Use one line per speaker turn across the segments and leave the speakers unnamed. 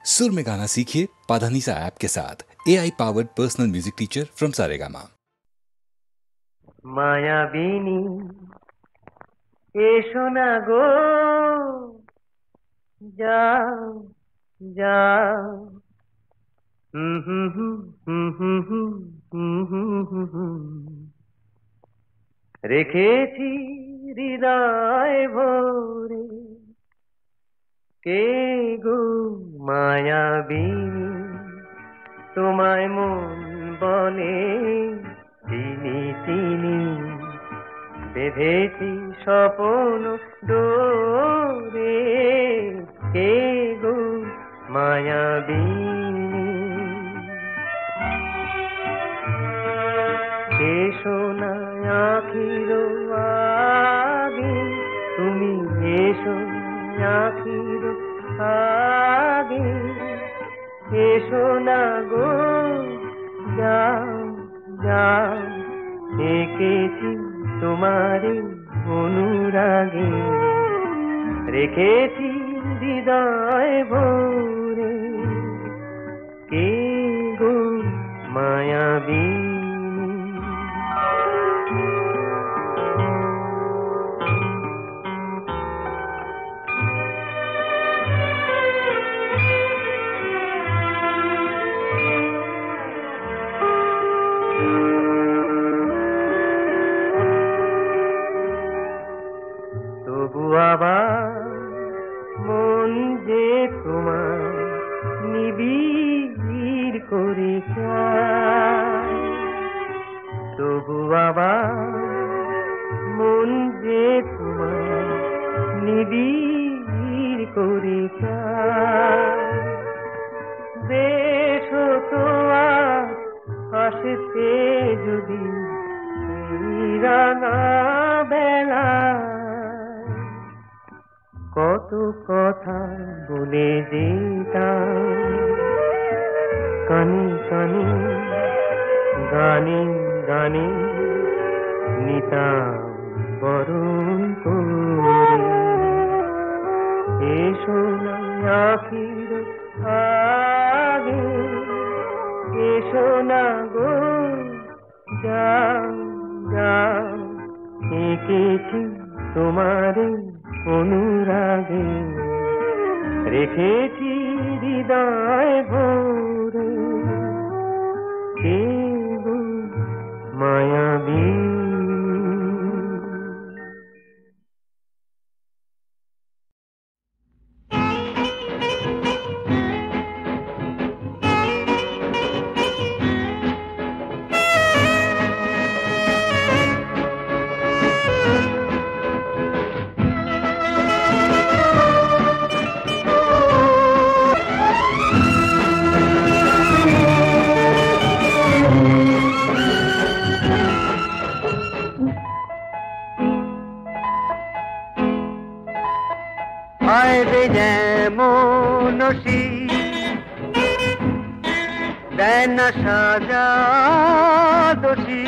सुर में गाना सीखिए पाधानीसा ऐप के साथ। AI powered personal music teacher from Saregama.
मायाबिनी एसो ना गो जाओ जाओ রেখেছি হৃদয় ভরে কে গো মায়াবিনী তোমায় মন বলে চিনি চিনি বেঁধেছি স্বপ্ন ডোরে কে গো মায়াবিনী এসো না আখির আগে তুমি এসো আখির আগে এসো না গো যাও যাও এঁকেছি তোমারে অনুরাগে রেখেছি হৃদয় ভরে কে গো মায়াবিনী আবার মন যে তোমার নিবিড় করে চায় তবু আবার মন যে তোমার নিবিড় করে চায় বেশ তো আসতে যদি রাঙা বেলা কত কথা বলে যেতাম কানে কানে গানে গানে নিতাম বরণ করে এসো না আখির আগে এসো না গো যাও যাও এঁকেছি তোমারে অনুরাগে রেখেছি হৃদয় ভরে কে গো মায়াবিনী দেনা সাজা দোষী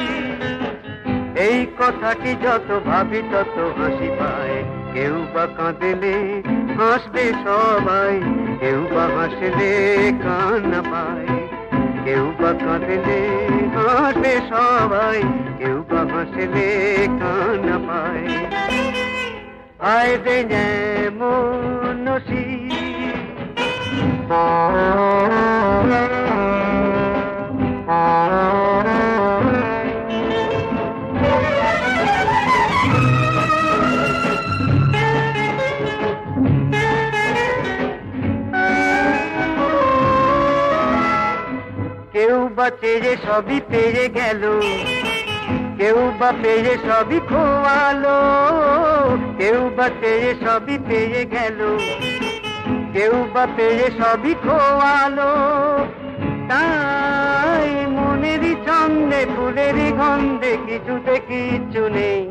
এই কথাটি যত ভাবি তত হাসি পায় কেউ বা কাঁদলে হাসবে সবাই কেউ বা হাসলে কান্না পায় কেউ বা কাঁদলে হাসবে সবাই কেউ বা হাসলে কান্না পায় আয় রে যেমন কেউ বা চেয়ে সবই পেয়ে গেল কেউ বা পেয়ে সবই খোয়ালো কেউ বা চেয়ে সবই পেয়ে গেল কেউ বা পেয়ে সবই খোয়ালো তাই মনেরই ছন্দে ফুলেরই গন্ধে কিছুতে কিচ্ছু নেই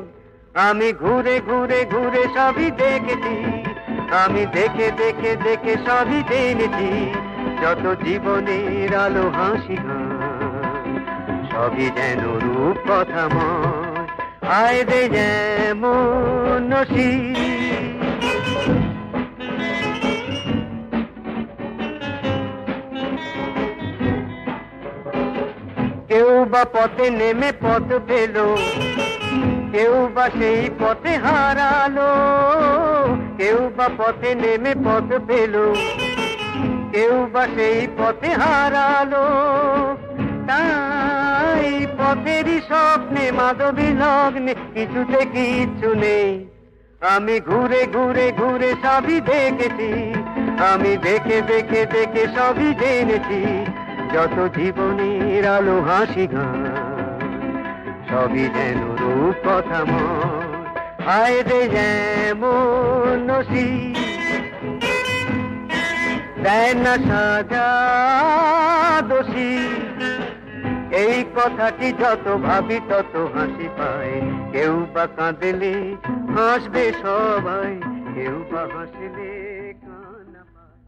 আমি ঘুরে ঘুরে ঘুরে সবই দেখেছি আমি দেখে দেখে দেখে সবই জেনেছি যত জীবনের আলো হাসি সবই যেন রূপ কথাময় আয় রে যেমন বা পথে নেমে পথ পেল, কেউ বা সেই পথে হারালো, কেউ বা পথে নেমে পথ পেল, কেউ বা সেই পথে হারালো। তাই পথেরই স্বপ্নে মাধবী লগ্নে কিছুতে কিচ্ছু নেই। আমি ঘুরে ঘুরে ঘুরে সবই দেখেছি, আমি দেখে দেখে দেখে সবই জেনেছি। যত জীবনের আলো হাসি গান সবই যেন রূপ কথা মন। হায় রে যেমন নসি দেয় না সাজা দোষী, এই কথাটি যত ভাবি তত হাসি পায়। কেউ বা কাঁদলে হাসবে সবাই, কেউ বা হাসলে কান্না পায়।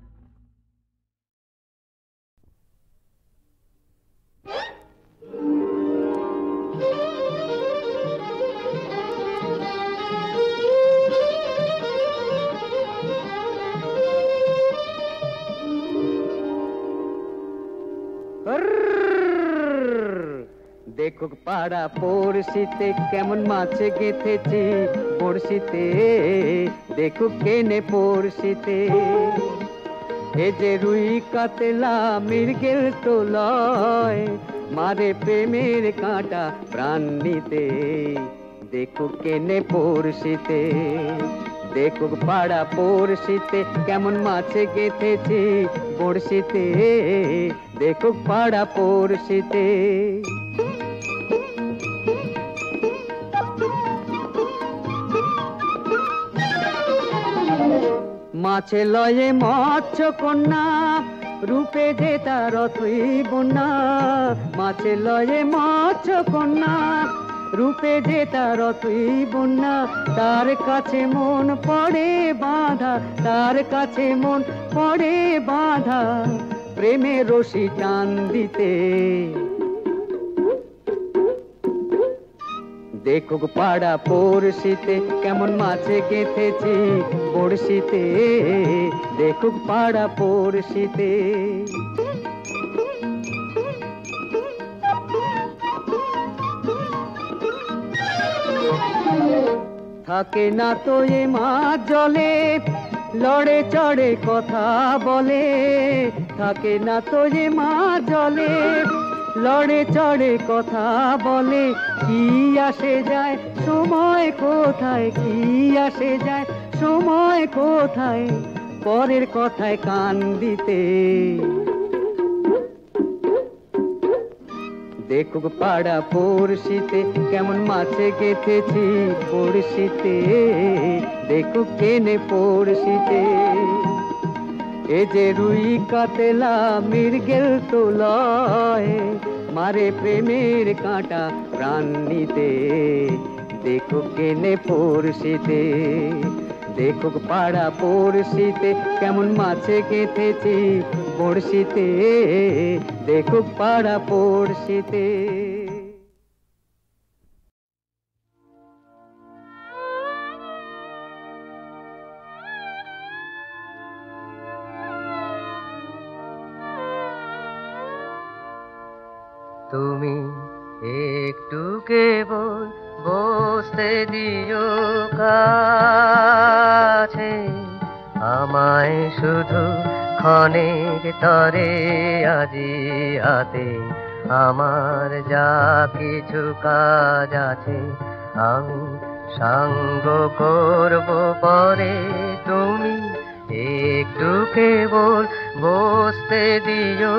দেখুক পাড়া পড়শিতে কেমন মাছ গেঁথেছি পড়শিতে, দেখুক কেনে পড়শিতে। এ যে রুই কাতলা মৃগেল তো লয়, মারে প্রেমের কাঁটা প্রাণ নিতে। দেখুক কেনে পড়শিতে, দেখুক পাড়া পড়শিতে কেমন মাছ গেঁথেছি পড়শিতে, দেখুক পাড়া পড়শিতে। মাছে লয়ে মৎস্য কন্যা, রূপে যে তার অথই বন্যা। মাছে লয়ে মৎস্য কন্যা, রূপে যে তার অথই বন্যা। তার কাছে মন পড়ে বাঁধা, তার কাছে মন পড়ে বাঁধা, প্রেমে রশি টান দিতে। দেখুক পাড়া পড়শিতে কেমন মাছে গেঁথেছি পড়শিতে, দেখুক পাড়া পড়শিতে। থাকে না তো এ মাছ জলে, লড়ে চড়ে কথা বলে। থাকে না তো এ মাছ জলে, লড়ে চড়ে কথা বলে। কি আসে যায় সময় কোথায়, কি আসে যায় সময় কোথায়, পরের কথায় কান দিতে। দেখুক পাড়া পড়শিতে কেমন মাছে গেঁথেছি পড়শিতে, দেখুক কেনে পড়শিতে। এ যে রুই কাতলা মৃগেল তো লয়, মারে প্রেমের কাঁটা প্রাণ নিতে। দেখুক কেনে পড়শিতে, দেখুক পাড়া পড়শিতে কেমন মাছে গেঁথেছি পড়শিতে, দেখুক পাড়া পড়শিতে। তুমি একটু কেবল বসতে দিও কাছে, আমায় শুধু ক্ষণের তরে আজি হাতে। আমার যা কিছু কাজ আছে আমি সঙ্গ করব পরে, তুমি একটু কেবল বসতে দিও।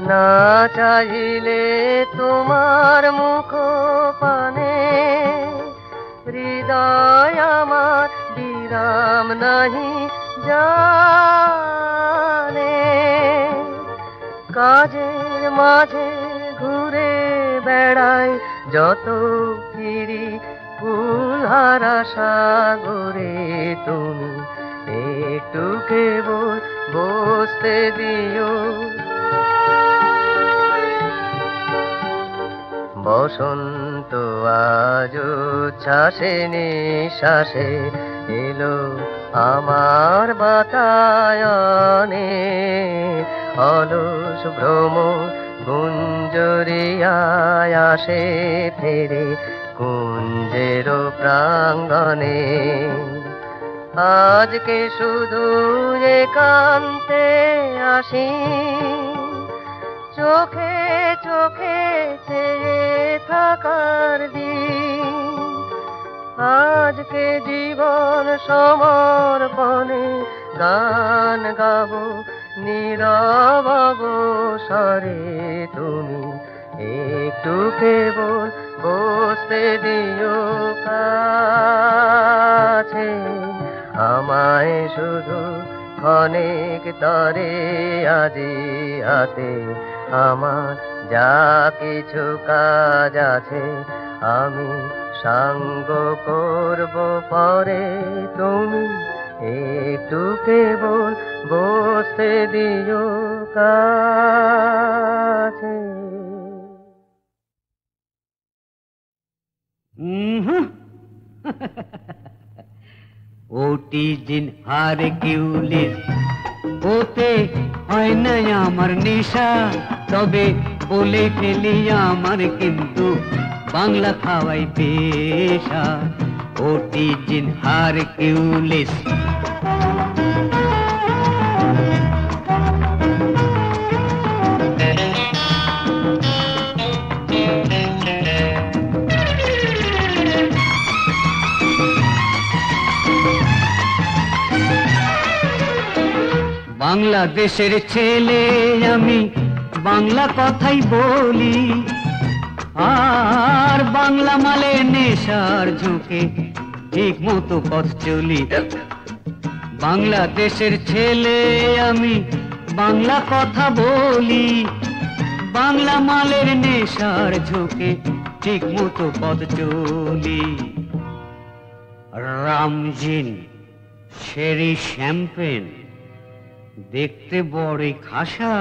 না চাইলে তোমার মুখ পানে, হৃদয় আমার বিরাম নাহি জানে। কাজের মাঝে ঘুরে বেড়াই যত ফিরি ফুলহারা সাগরে, তুমি একটু কেবল বসতে দিও। বসন্ত আজ উচ্ছ্বাসে নিঃশ্বাসে এলো আমার বাতায়নে, অলস ভ্রমর গুঞ্জরিয়ায় আসে ফেরে কুঞ্জের প্রাঙ্গণে। আজকে শুধু একান্তে আসি, চোখে চোখে চেয়ে থাকার দিন। আজকে জীবন সমর্পণে গান গাবো নীরব অবসরে। তুমি একটু কেবল বসতে দিও কাছে, আমায় শুধু ক্ষণিক তরে আজি হাতে। আমার যা কিছু কাজ আছে আমি সঙ্গ করব পরে। তুমি একটু কেবল বসতে দিও কাছে।
ওটি জিন হারকিউলিস ওতে হয় না আমার নেশা, তবে বলে ফেলি আমার কিন্তু বাংলা খাওয়াই পেশা। ওটি জিন হারকিউলিস। বাংলাদেশের ছেলে আমি, বাংলা কথাই বলি, আর বাংলা মালে নেশার ঝুঁকে ঠিক মতো পথ চলি। বাংলাদেশের ছেলে আমি, বাংলা কথা বলি, বাংলা মালের নেশার ঝুঁকে ঠিক মতো পথ চলি। রামজিন, শেরি শ্যাম্পেন দেখতে বড়ই খাসা,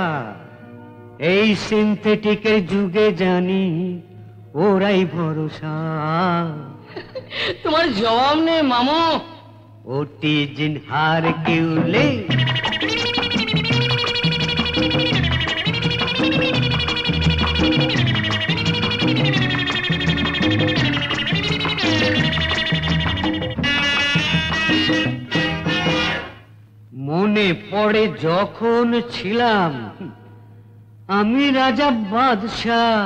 এই সিনথেটিকের যুগে জানি ওরাই ভরসা।
তোমার জবাব নেই মামু।
ওটি জিন হারকিউলিস। মনে পড়ে যখন ছিলাম আমি রাজা বাদশাহ,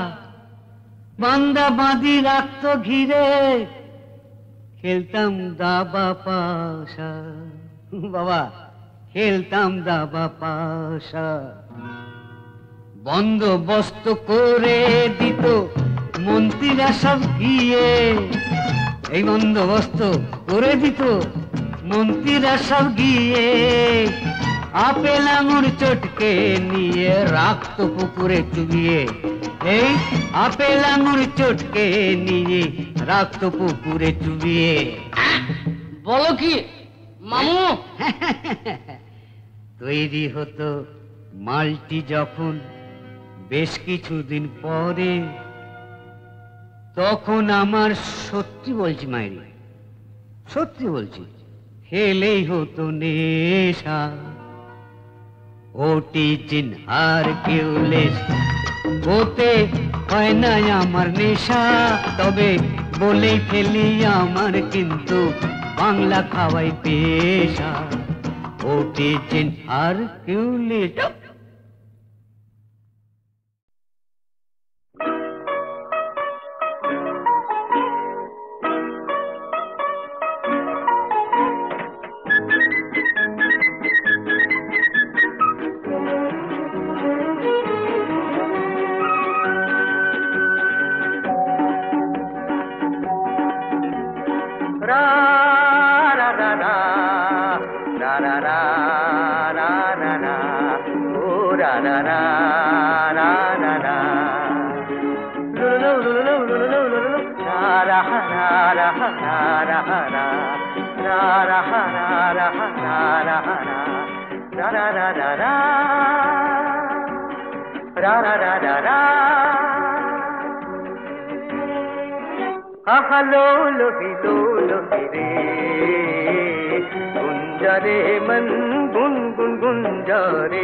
বান্দা বাঁধি রাখতো ঘিরে, খেলতাম দাবা পাশা। বাবা, খেলতাম দাবা পাশা। বন্দোবস্ত করে দিত মন্ত্রীরা সব গিয়ে, এই বন্দোবস্ত করে দিত মন্ত্রীরা সব গিয়ে, আপেল আঙুর চটকে নিয়ে রাখতো পুকুরে চুবিয়ে। এই আপেল আঙুর চটকে নিয়ে রাখতো পুকুরে চুবিয়ে।
বলো কি মামু?
তৈরি হতো মালটি যখন বেশ কিছুদিন পরে, তখন আমার সত্যি বলছি মাইরি, সত্যি বলছি, খেলেই হতো নেশা। ওটি জিন হারকিউলিস ওতে হয় না আমার নেশা, তবে বলেই ফেলি আমার কিন্তু বাংলা খাওয়াই পেশা। ওটি জিন হারকিউলিস।
আহা লোলো হিরে কুঞ্জ गुंजा रे मन गुन गुन गुंजा रे,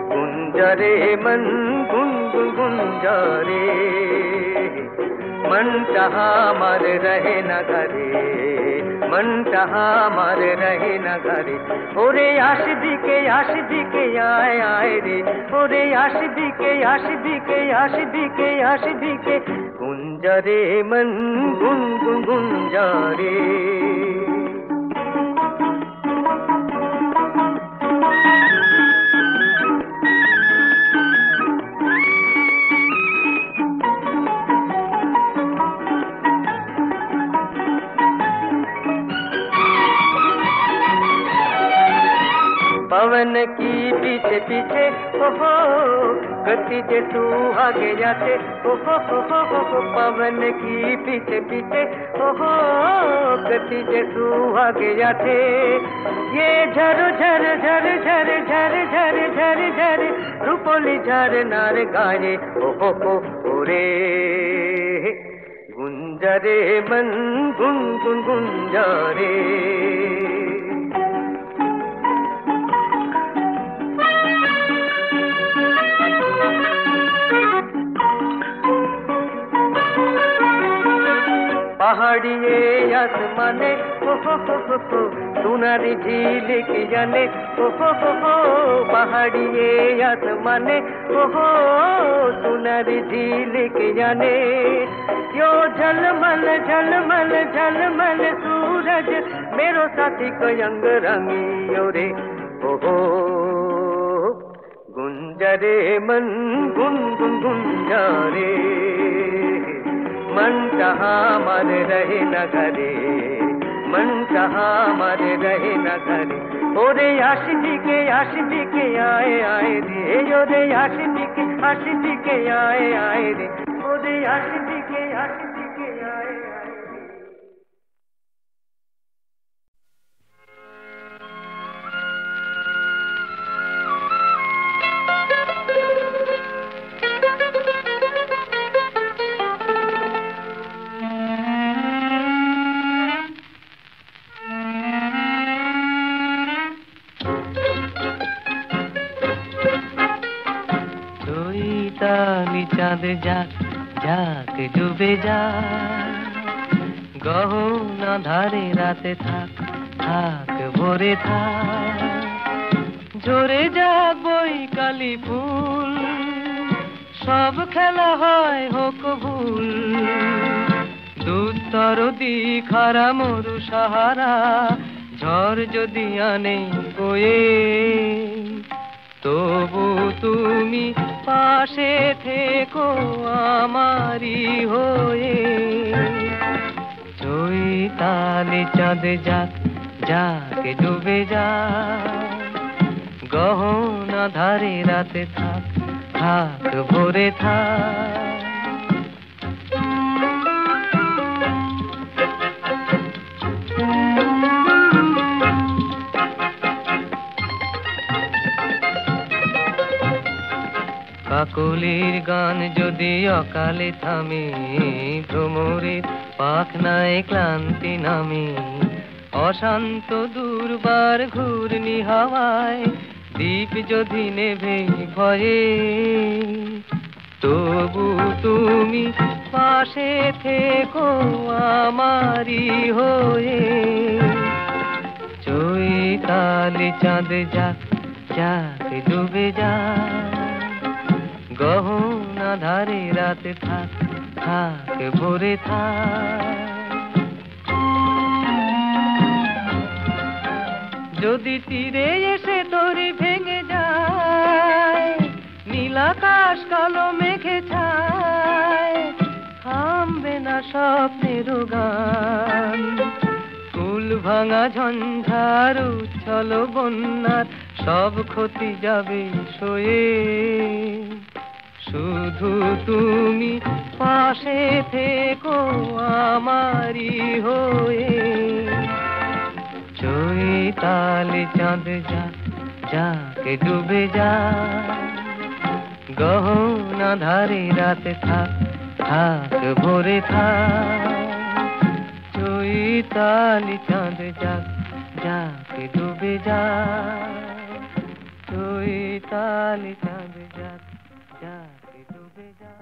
गुंजा रे मन गुन गुन गुंजा रे, मन चाहा मर रहे न घरे, मन चाहा मर रहे न घरे। ओरे आशिदी के आए आए रे, ओरे आशिदी के गुंजा रे मन गुन गुन गुंजा रे। पवन की पीछे पीछे हो गति जे तू आगे जाते हो पवन की पीछे पीछे हो गति जे तू आगे जाते। ये झर झर झर झर झर झर झर झर रूपोली झर नार गाये हो रे, गुंजा रे मन गुन गुन गुंजा रे। पहाड़िए आसमाने हो सुनारी झील की जाने हो पहाड़िए आसमाने हो सुनारी झील की जाने। यो झलमल झलमल झलमल सूरज मेरो साथी को अंग रंगियो रे हो गुंजा रे मन गुन गुन गुंजा रे। मन चाहा मर रहे न घरे, मन चाहा मर रहे न घरे। ओरे आशिकी के आए आए रे, ओरे आशिकी के आए आए रे, ओरे आशिकी के आए आए रे।
चाँद जाक जाक डूबे जा, गहना धारे राते थाक थाक भोरे थाक, ঝরে যাক বই কালি ফুল, সব খেলা হয় হোক ভুল, দুস্তর দিখারা মরু সাহারা, ঝড় যদি আনে বয়ে, তবু তুমি পাশে থেকো আমারি হয়ে। চৈতালি চাঁদ যাক যাক ডুবে যা, গহনা ধারে রাতে থাক থাক ভোরে থাক। কাকলির গান যদি অকালে থামে, ভ্রমরের পাখনায় ক্লান্তি নামে, অশান্ত দুর্বার ঘূর্ণি হাওয়ায় দীপ যদি নেভে ভয়ে, তবু তুমি পাশে থেকো আমারি হয়ে। চৈতালি চাঁদ যাক যাক ডুবে যা, গহনা ধারে রাতে থাক থাক ভোরে থাক। যদি তীরে এসে তরি ভেঙে যায়, নীলাকাশ কালো মেঘে ছায়, থামবে না স্বপ্নের গান। কুল ভাঙা ঝঞ্ঝার উচ্ছল বন্যার সব ক্ষতি যাবে সয়ে, শুধু তুমি পাশে থেকো আমারি হয়ে। চৈতালি চাঁদ যাক যাক ডুবে যা, গহনা ধারে রাতে থাক থাক ভোরে থাক। চৈতালি চাঁদ যাক जाके डूबे जा कोई ताली चांद जाके डूबे जा